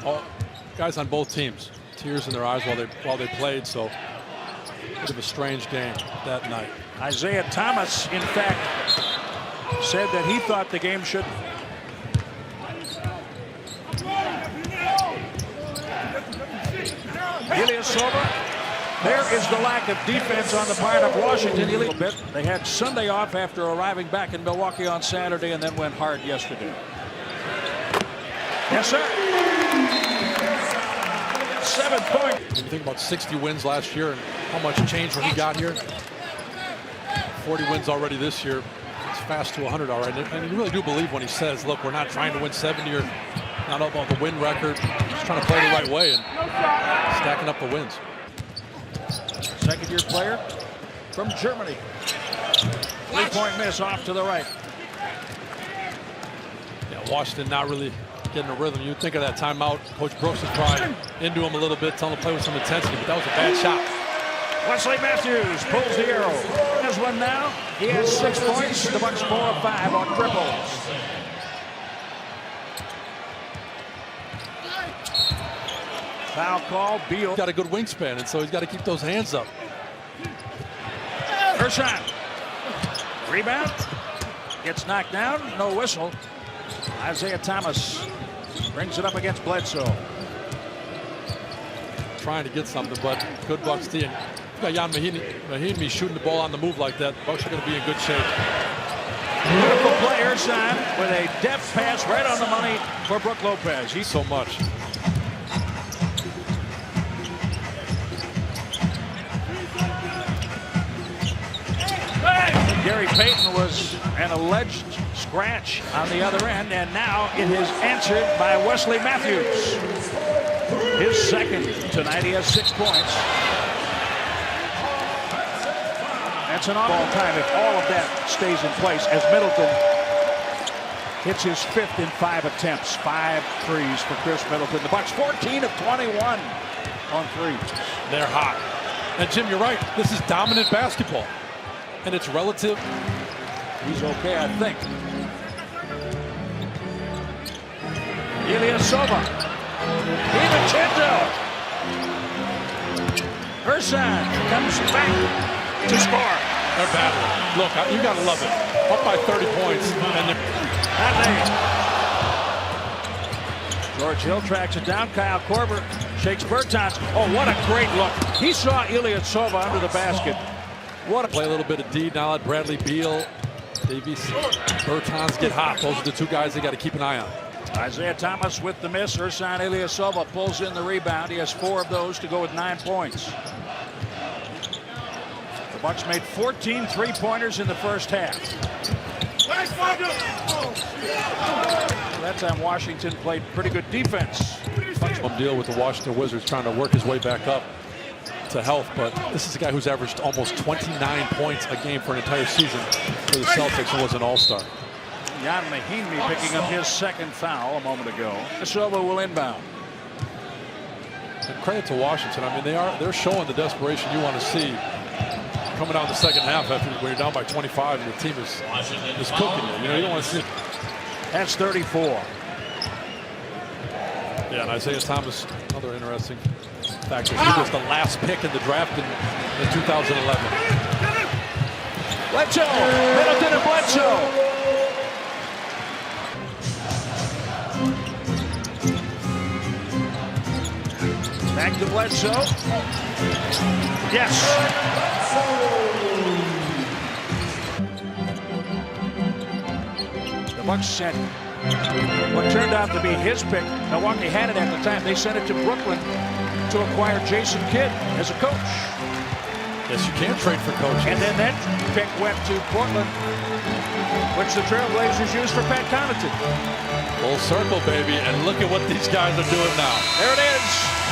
all guys on both teams, tears in their eyes while they played. So, bit of a strange game that night. Isaiah Thomas, in fact, said that he thought the game should. Ilyasova. There is the lack of defense on the part of Washington. A little bit. They had Sunday off after arriving back in Milwaukee on Saturday and then went hard yesterday. Yes, sir. 7 points. When you think about 60 wins last year and how much changed when he got here. 40 wins already this year. It's fast to 100 already. And you really do believe when he says, look, we're not trying to win 70 or not about the win record. Just trying to play the right way and stacking up the wins. Second-year player from Germany. 3-point miss off to the right. Yeah, Washington not really getting a rhythm. You think of that timeout. Coach Brooks is probably into him a little bit, telling him to play with some intensity, but that was a bad shot. Wesley Matthews pulls the arrow. Has one now. He has 6 points. The Bucks 4 of 5 on triples. Foul call. Beal Got a good wingspan, and so he's got to keep those hands up. Ersan. Rebound. Gets knocked down. No whistle. Isaiah Thomas brings it up against Bledsoe. Trying to get something, but good Bucks team. You got Jan Mahinmi shooting the ball on the move like that. Bucks are going to be in good shape. Beautiful play, Ersan, with a depth pass right on the money for Brook Lopez. He's So much. Gary Payton was an alleged scratch on the other end, and now it is answered by Wesley Matthews. His second tonight. He has 6 points. That's an all time if all of that stays in place as Middleton hits his 5th in 5 attempts. 5 threes for Chris Middleton. The Bucks 14 of 21 on threes. They're hot. And Jim, you're right. This is dominant basketball. And it's relative. He's okay, I think. Ilyasova. DiVincenzo. Ersan comes back to score. They're battling. Look, you got to love it. Up by 30 points. And George Hill tracks it down. Kyle Korver shakes Bertans. Oh, what a great look. He saw Ilyasova under the basket. What a play, a little bit of D. Now let Bradley Beal, Davies, Bertans get hot. Those are the 2 guys they got to keep an eye on. Isaiah Thomas with the miss. Ersan Ilyasova pulls in the rebound. He has 4 of those to go with 9 points. The Bucks made 14 3-pointers in the first half. That time Washington played pretty good defense. Deal with the Washington Wizards trying to work his way back up to health, but this is a guy who's averaged almost 29 points a game for an entire season for the Celtics and was an all-star. Jan Mahinmi picking up his 2nd foul a moment ago. Silva will inbound. And credit to Washington. I mean, they're showing the desperation you want to see coming out in the second half after when you're down by 25 and the team is cooking you. You know, you don't want to see. That's 34. Yeah, and Isaiah Thomas, another interesting fact is he was the last pick in the draft in 2011. Bledsoe, Middleton and Bledsoe. Back to Bledsoe. Yes. The Bucks sent what turned out to be his pick. Milwaukee had it at the time. They sent it to Brooklyn to acquire Jason Kidd as a coach. Yes, you can trade for coaches. And then that pick went to Portland, which the Trailblazers used for Pat Connaughton. Full circle, baby. And look at what these guys are doing now. There it is.